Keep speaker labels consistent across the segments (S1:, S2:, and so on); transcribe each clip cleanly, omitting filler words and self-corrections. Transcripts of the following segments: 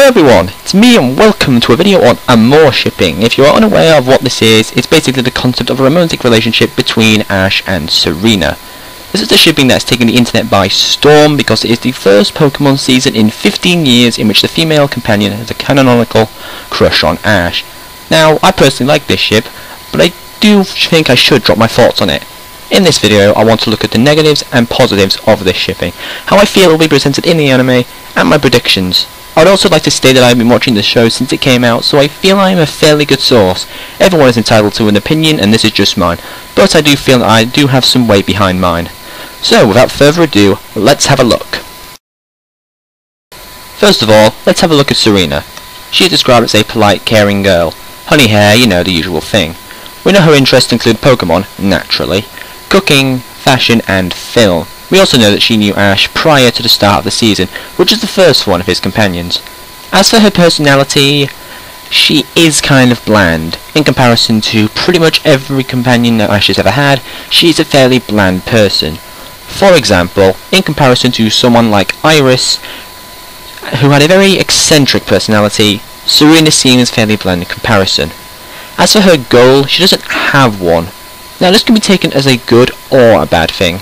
S1: Hello everyone, it's me and welcome to a video on Amourshipping. If you are unaware of what this is, it's basically the concept of a romantic relationship between Ash and Serena. This is the shipping that's taken the internet by storm because it is the first Pokemon season in 15 years in which the female companion has a canonical crush on Ash. Now, I personally like this ship, but I do think I should drop my thoughts on it. In this video, I want to look at the negatives and positives of this shipping, how I feel it will be presented in the anime, and my predictions. I would also like to state that I have been watching the show since it came out, so I feel I am a fairly good source. Everyone is entitled to an opinion, and this is just mine, but I do feel that I do have some weight behind mine. So, without further ado, let's have a look. First of all, let's have a look at Serena. She is described as a polite, caring girl. Honey hair, you know, the usual thing. We know her interests include Pokemon, naturally, cooking, fashion, and film. We also know that she knew Ash prior to the start of the season, which is the first one of his companions. As for her personality, she is kind of bland. In comparison to pretty much every companion that Ash has ever had, she's a fairly bland person. For example, in comparison to someone like Iris, who had a very eccentric personality, Serena seems fairly bland in comparison. As for her goal, she doesn't have one. Now this can be taken as a good or a bad thing.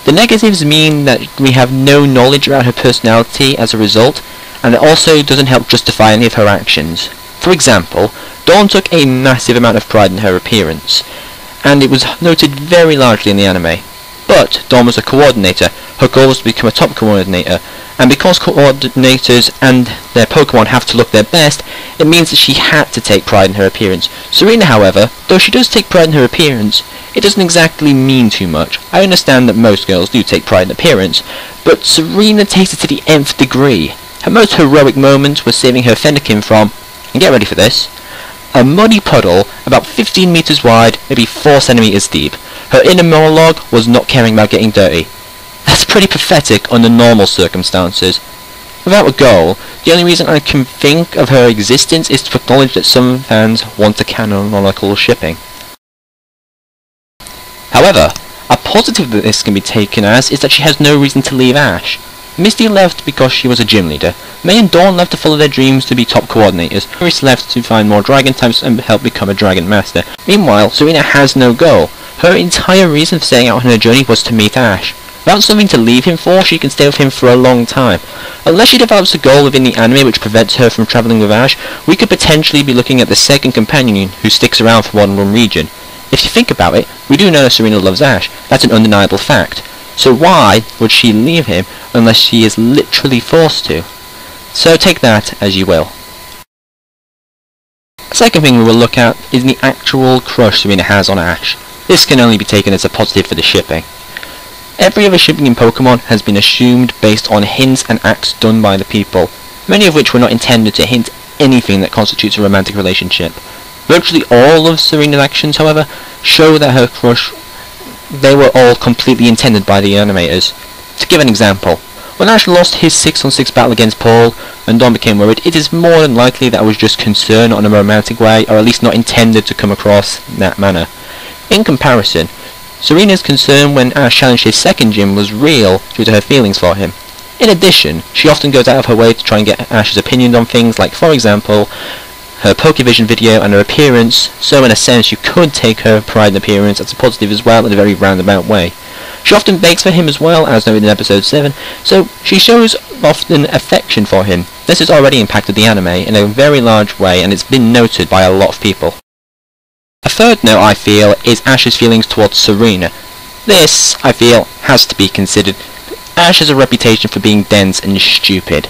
S1: The negatives mean that we have no knowledge about her personality as a result, and it also doesn't help justify any of her actions. For example, Dawn took a massive amount of pride in her appearance, and it was noted very largely in the anime. But Dawn was a coordinator, her goal was to become a top coordinator, and because coordinators and their Pokemon have to look their best, it means that she had to take pride in her appearance. Serena, however, though she does take pride in her appearance, it doesn't exactly mean too much. I understand that most girls do take pride in appearance, but Serena takes it to the nth degree. Her most heroic moment was saving her Fennekin from, and get ready for this, a muddy puddle about 15 meters wide, maybe 4 centimeters deep. Her inner monologue was not caring about getting dirty. That's pretty pathetic under normal circumstances. Without a goal, the only reason I can think of her existence is to acknowledge that some fans want a canonical shipping. However, a positive that this can be taken as is that she has no reason to leave Ash. Misty left because she was a gym leader. May and Dawn left to follow their dreams to be top coordinators. Iris left to find more dragon types and help become a dragon master. Meanwhile, Serena has no goal. Her entire reason for setting out on her journey was to meet Ash. Without something to leave him for, she can stay with him for a long time. Unless she develops a goal within the anime which prevents her from travelling with Ash, we could potentially be looking at the second companion who sticks around for more than one region. If you think about it, we do know that Serena loves Ash. That's an undeniable fact. So why would she leave him unless she is literally forced to? So take that as you will. The second thing we will look at is the actual crush Serena has on Ash. This can only be taken as a positive for the shipping. Every other shipping in Pokemon has been assumed based on hints and acts done by the people, many of which were not intended to hint anything that constitutes a romantic relationship. Virtually all of Serena's actions, however, show that her crush, they were all completely intended by the animators. To give an example, when Ash lost his 6-on-6 battle against Paul, and Dawn became worried, it is more than likely that it was just concern on a romantic way, or at least not intended to come across in that manner. In comparison, Serena's concern when Ash challenged his second gym was real due to her feelings for him. In addition, she often goes out of her way to try and get Ash's opinions on things like, for example, her Pokevision video and her appearance, so in a sense you could take her pride in appearance as a positive as well in a very roundabout way. She often begs for him as well, as noted in episode 7, so she shows often affection for him. This has already impacted the anime in a very large way and it's been noted by a lot of people. A third note I feel is Ash's feelings towards Serena. This, I feel, has to be considered. Ash has a reputation for being dense and stupid.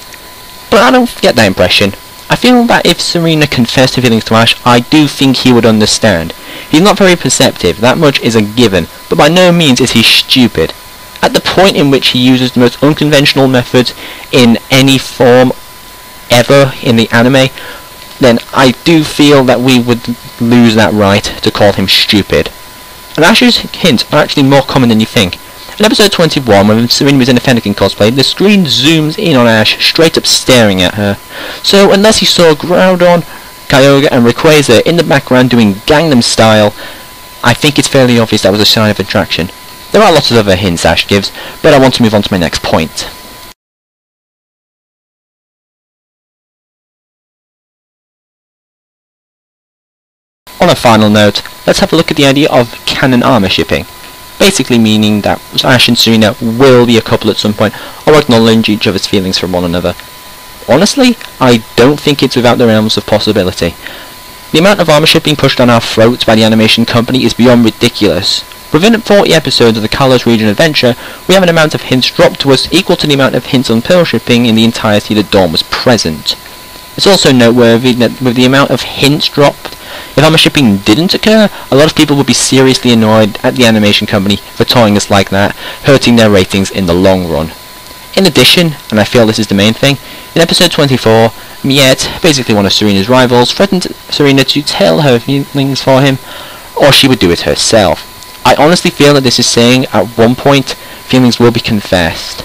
S1: But I don't get that impression. I feel that if Serena confessed her feelings to Ash, I do think he would understand. He's not very perceptive, that much is a given, but by no means is he stupid. At the point in which he uses the most unconventional methods in any form ever in the anime, then I do feel that we would lose that right to call him stupid. And Ash's hints are actually more common than you think. In episode 21, when Serena was in a Fennekin cosplay, the screen zooms in on Ash, straight up staring at her. So unless he saw Groudon, Kyogre and Rayquaza in the background doing Gangnam Style, I think it's fairly obvious that was a sign of attraction. There are lots of other hints Ash gives, but I want to move on to my next point. On a final note, let's have a look at the idea of canon armor shipping. Basically meaning that Ash and Serena will be a couple at some point, or acknowledge each other's feelings for one another. Honestly, I don't think it's without the realms of possibility. The amount of armor shipping pushed on our throats by the animation company is beyond ridiculous. Within 40 episodes of the Kalos region adventure, we have an amount of hints dropped to us equal to the amount of hints on Pearl shipping in the entirety that Dawn was present. It's also noteworthy that with the amount of hints dropped, if armor shipping didn't occur, a lot of people would be seriously annoyed at the animation company for toying us like that, hurting their ratings in the long run. In addition, and I feel this is the main thing, in episode 24, Miette, basically one of Serena's rivals, threatened Serena to tell her feelings for him, or she would do it herself. I honestly feel that this is saying at one point feelings will be confessed.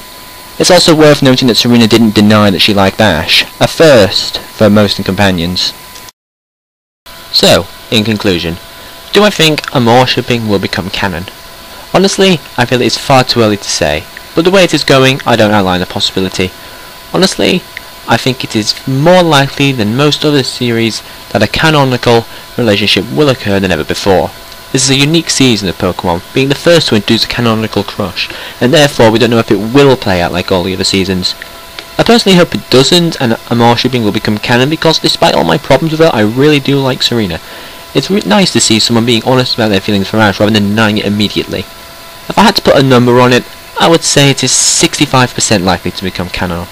S1: It's also worth noting that Serena didn't deny that she liked Ash, a first for most companions. So, in conclusion, do I think Amourshipping will become canon? Honestly, I feel it's far too early to say, but the way it is going, I don't outline the possibility. Honestly, I think it is more likely than most other series that a canonical relationship will occur than ever before. This is a unique season of Pokemon, being the first to introduce a canonical crush, and therefore we don't know if it will play out like all the other seasons. I personally hope it doesn't, and Amourshipping will become canon, because despite all my problems with it, I really do like Serena. It's nice to see someone being honest about their feelings for Ash rather than denying it immediately. If I had to put a number on it, I would say it is 65% likely to become canon.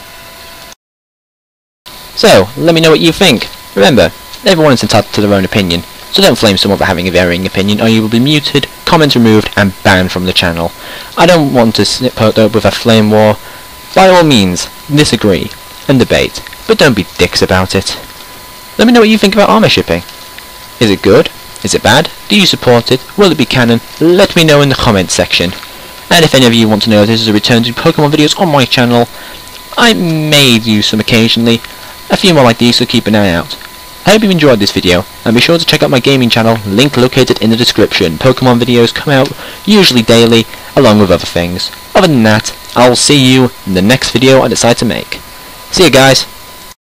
S1: So, let me know what you think. Remember, everyone is entitled to their own opinion, so don't flame someone for having a varying opinion or you will be muted, comments removed and banned from the channel. I don't want to put up with a flame war. By all means, disagree and debate, but don't be dicks about it. Let me know what you think about armor shipping. Is it good? Is it bad? Do you support it? Will it be canon? Let me know in the comments section. And if any of you want to know if this is a return to Pokemon videos on my channel, I may do some occasionally. A few more like these, so keep an eye out. I hope you enjoyed this video, and be sure to check out my gaming channel, link located in the description. Pokemon videos come out usually daily, along with other things. Other than that, I'll see you in the next video I decide to make. See you guys!